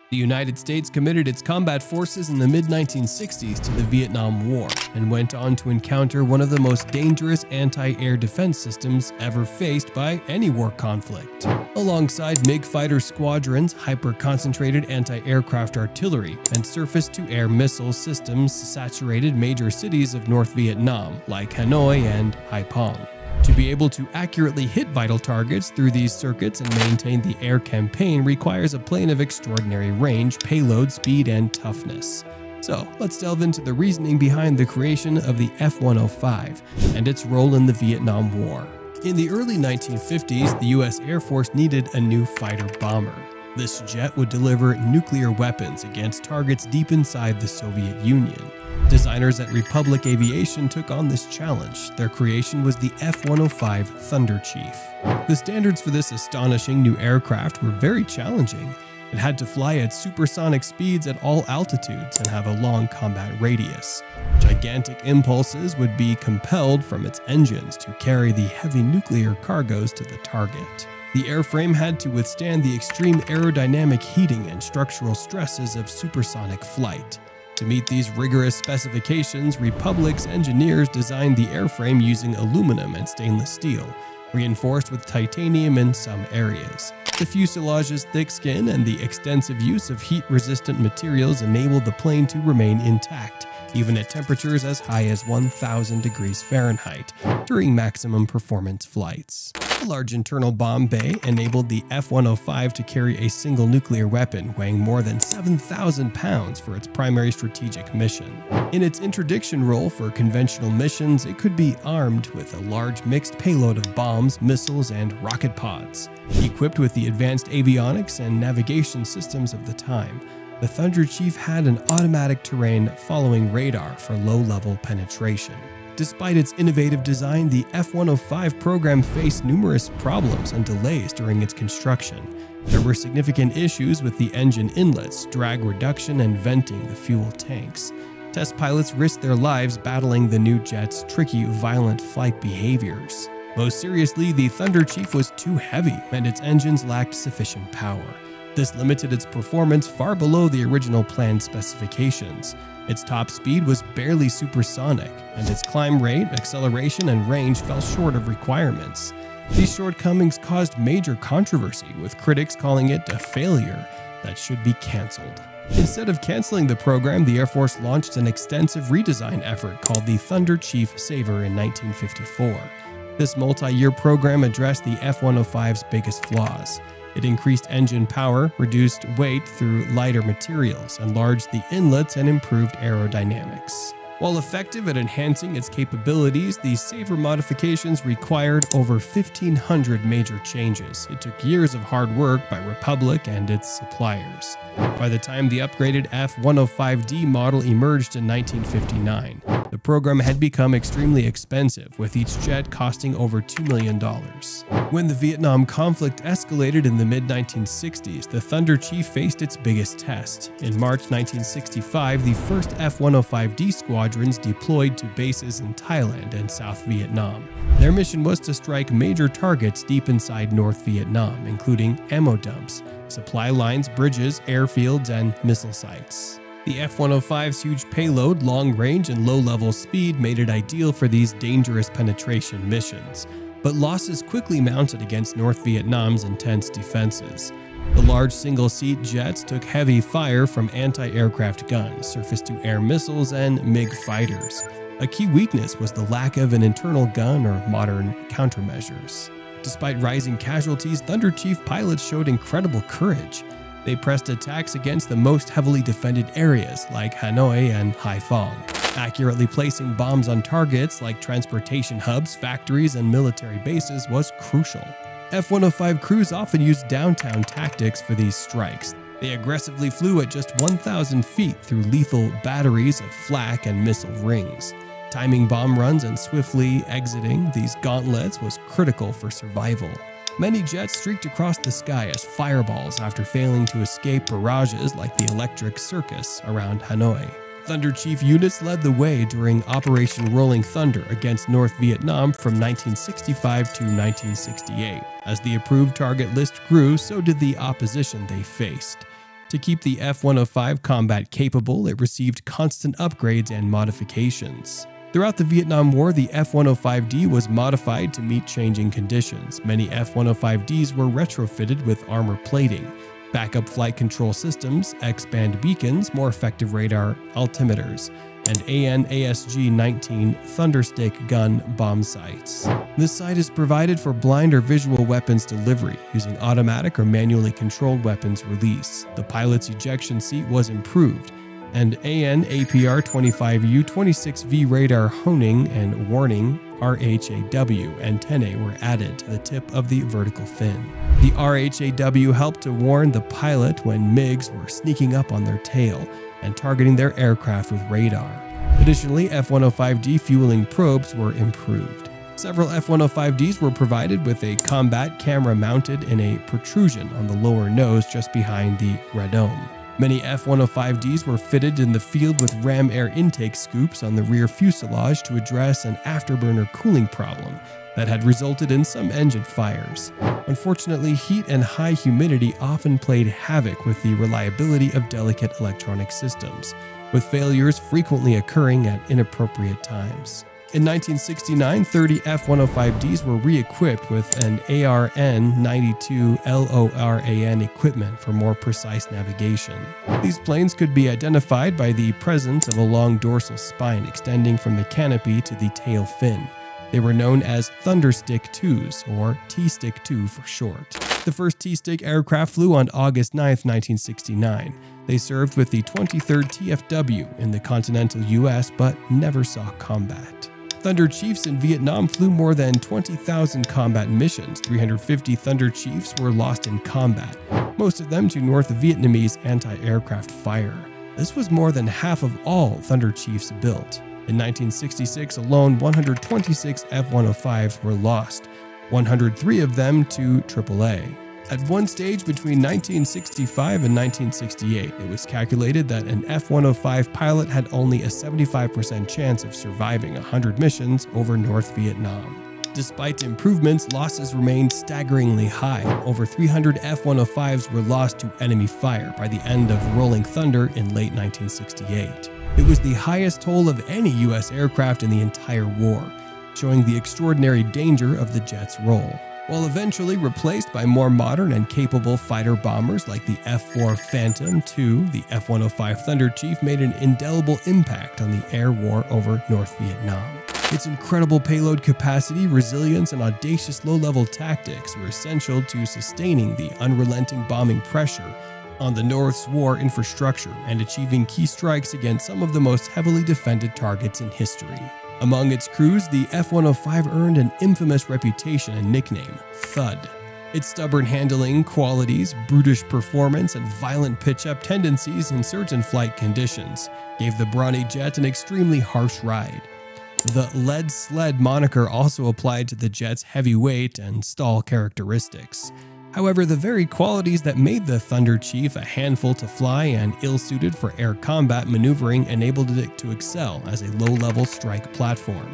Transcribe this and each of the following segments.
The United States committed its combat forces in the mid-1960s to the Vietnam War and went on to encounter one of the most dangerous anti-air defense systems ever faced by any war conflict. Alongside MiG fighter squadrons, hyper-concentrated anti-aircraft artillery, and surface-to-air missile systems saturated major cities of North Vietnam like Hanoi and Haiphong. To be able to accurately hit vital targets through these circuits and maintain the air campaign requires a plane of extraordinary range, payload, speed, and toughness. So let's delve into the reasoning behind the creation of the F-105 and its role in the Vietnam War. In the early 1950s, the US Air Force needed a new fighter bomber. This jet would deliver nuclear weapons against targets deep inside the Soviet Union. Designers at Republic Aviation took on this challenge. Their creation was the F-105 Thunderchief. The standards for this astonishing new aircraft were very challenging. It had to fly at supersonic speeds at all altitudes and have a long combat radius. Gigantic impulses would be compelled from its engines to carry the heavy nuclear cargoes to the target. The airframe had to withstand the extreme aerodynamic heating and structural stresses of supersonic flight. To meet these rigorous specifications, Republic's engineers designed the airframe using aluminum and stainless steel, reinforced with titanium in some areas. The fuselage's thick skin and the extensive use of heat-resistant materials enabled the plane to remain intact, even at temperatures as high as 1,000 degrees Fahrenheit during maximum performance flights. A large internal bomb bay enabled the F-105 to carry a single nuclear weapon weighing more than 7,000 pounds for its primary strategic mission. In its interdiction role for conventional missions, it could be armed with a large mixed payload of bombs, missiles, and rocket pods. Equipped with the advanced avionics and navigation systems of the time, the Thunderchief had an automatic terrain following radar for low-level penetration. Despite its innovative design, the F-105 program faced numerous problems and delays during its construction. There were significant issues with the engine inlets, drag reduction, and venting the fuel tanks. Test pilots risked their lives battling the new jet's tricky, violent flight behaviors. Most seriously, the Thunderchief was too heavy and its engines lacked sufficient power. This limited its performance far below the original planned specifications. Its top speed was barely supersonic, and its climb rate, acceleration, and range fell short of requirements. These shortcomings caused major controversy, with critics calling it a failure that should be cancelled. Instead of canceling the program, the Air Force launched an extensive redesign effort called the Thunderchief Saver in 1954. This multi-year program addressed the F-105's biggest flaws. It increased engine power, reduced weight through lighter materials, enlarged the inlets, and improved aerodynamics. While effective at enhancing its capabilities, these Saver modifications required over 1,500 major changes. It took years of hard work by Republic and its suppliers. By the time the upgraded F-105D model emerged in 1959, the program had become extremely expensive, with each jet costing over $2 million. When the Vietnam conflict escalated in the mid-1960s, the Thunderchief faced its biggest test. In March 1965, the first F-105D squadrons deployed to bases in Thailand and South Vietnam. Their mission was to strike major targets deep inside North Vietnam, including ammo dumps, supply lines, bridges, airfields, and missile sites. The F-105's huge payload, long range, and low-level speed made it ideal for these dangerous penetration missions, but losses quickly mounted against North Vietnam's intense defenses. The large single-seat jets took heavy fire from anti-aircraft guns, surface-to-air missiles, and MiG fighters. A key weakness was the lack of an internal gun or modern countermeasures. Despite rising casualties, Thunderchief pilots showed incredible courage. They pressed attacks against the most heavily defended areas like Hanoi and Haiphong. Accurately placing bombs on targets like transportation hubs, factories, and military bases was crucial. F-105 crews often used downtown tactics for these strikes. They aggressively flew at just 1,000 feet through lethal batteries of flak and missile rings. Timing bomb runs and swiftly exiting these gauntlets was critical for survival. Many jets streaked across the sky as fireballs after failing to escape barrages like the Electric Circus around Hanoi. Thunderchief units led the way during Operation Rolling Thunder against North Vietnam from 1965 to 1968. As the approved target list grew, so did the opposition they faced. To keep the F-105 combat capable, it received constant upgrades and modifications. Throughout the Vietnam War, the F-105D was modified to meet changing conditions. Many F-105Ds were retrofitted with armor plating, backup flight control systems, X-band beacons, more effective radar altimeters, and AN/ASG-19 Thunderstick gun bomb sights. This sight is provided for blind or visual weapons delivery using automatic or manually controlled weapons release. The pilot's ejection seat was improved, and AN/APR-25U 26V radar honing and warning RHAW antennae were added to the tip of the vertical fin. The RHAW helped to warn the pilot when MiGs were sneaking up on their tail and targeting their aircraft with radar. Additionally, F-105D fueling probes were improved. Several F-105Ds were provided with a combat camera mounted in a protrusion on the lower nose just behind the radome. Many F-105Ds were fitted in the field with ram air intake scoops on the rear fuselage to address an afterburner cooling problem that had resulted in some engine fires. Unfortunately, heat and high humidity often played havoc with the reliability of delicate electronic systems, with failures frequently occurring at inappropriate times. In 1969, 30 F-105Ds were re-equipped with an ARN-92 LORAN equipment for more precise navigation. These planes could be identified by the presence of a long dorsal spine extending from the canopy to the tail fin. They were known as Thunderstick 2s, or T-Stick 2 for short. The first T-Stick aircraft flew on August 9, 1969. They served with the 23rd TFW in the continental US but never saw combat. Thunderchiefs in Vietnam flew more than 20,000 combat missions. 350 Thunderchiefs were lost in combat, most of them to North Vietnamese anti-aircraft fire. This was more than half of all Thunderchiefs built. In 1966 alone, 126 F-105s were lost, 103 of them to AAA. At one stage between 1965 and 1968, it was calculated that an F-105 pilot had only a 75% chance of surviving 100 missions over North Vietnam. Despite improvements, losses remained staggeringly high. Over 300 F-105s were lost to enemy fire by the end of Rolling Thunder in late 1968. It was the highest toll of any U.S. aircraft in the entire war, showing the extraordinary danger of the jet's role. While eventually replaced by more modern and capable fighter bombers like the F-4 Phantom II, the F-105 Thunderchief made an indelible impact on the air war over North Vietnam. Its incredible payload capacity, resilience, and audacious low-level tactics were essential to sustaining the unrelenting bombing pressure on the North's war infrastructure and achieving key strikes against some of the most heavily defended targets in history. Among its crews, the F-105 earned an infamous reputation and nickname, Thud. Its stubborn handling qualities, brutish performance, and violent pitch-up tendencies in certain flight conditions gave the brawny jet an extremely harsh ride. The lead sled moniker also applied to the jet's heavy weight and stall characteristics. However, the very qualities that made the Thunderchief a handful to fly and ill-suited for air combat maneuvering enabled it to excel as a low-level strike platform.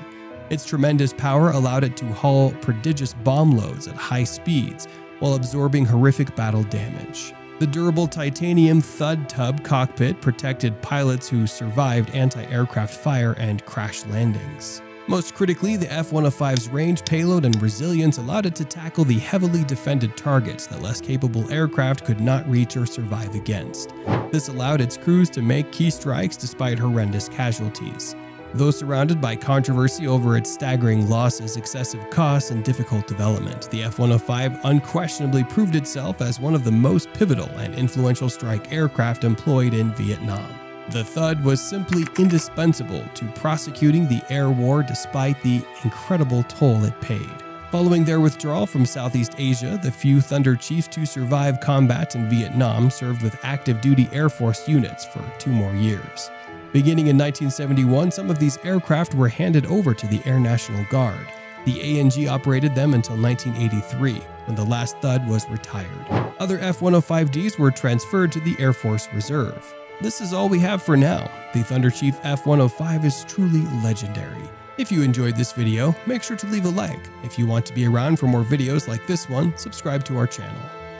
Its tremendous power allowed it to haul prodigious bomb loads at high speeds while absorbing horrific battle damage. The durable titanium Thud tub cockpit protected pilots who survived anti-aircraft fire and crash landings. Most critically, the F-105's range, payload, and resilience allowed it to tackle the heavily defended targets that less capable aircraft could not reach or survive against. This allowed its crews to make key strikes despite horrendous casualties. Though surrounded by controversy over its staggering losses, excessive costs, and difficult development, the F-105 unquestionably proved itself as one of the most pivotal and influential strike aircraft employed in Vietnam. The Thud was simply indispensable to prosecuting the air war despite the incredible toll it paid. Following their withdrawal from Southeast Asia, the few Thunderchiefs to survive combat in Vietnam served with active duty Air Force units for 2 more years. Beginning in 1971, some of these aircraft were handed over to the Air National Guard. The ANG operated them until 1983, when the last Thud was retired. Other F-105Ds were transferred to the Air Force Reserve. This is all we have for now. The Thunderchief F-105 is truly legendary. If you enjoyed this video, make sure to leave a like. If you want to be around for more videos like this one, subscribe to our channel.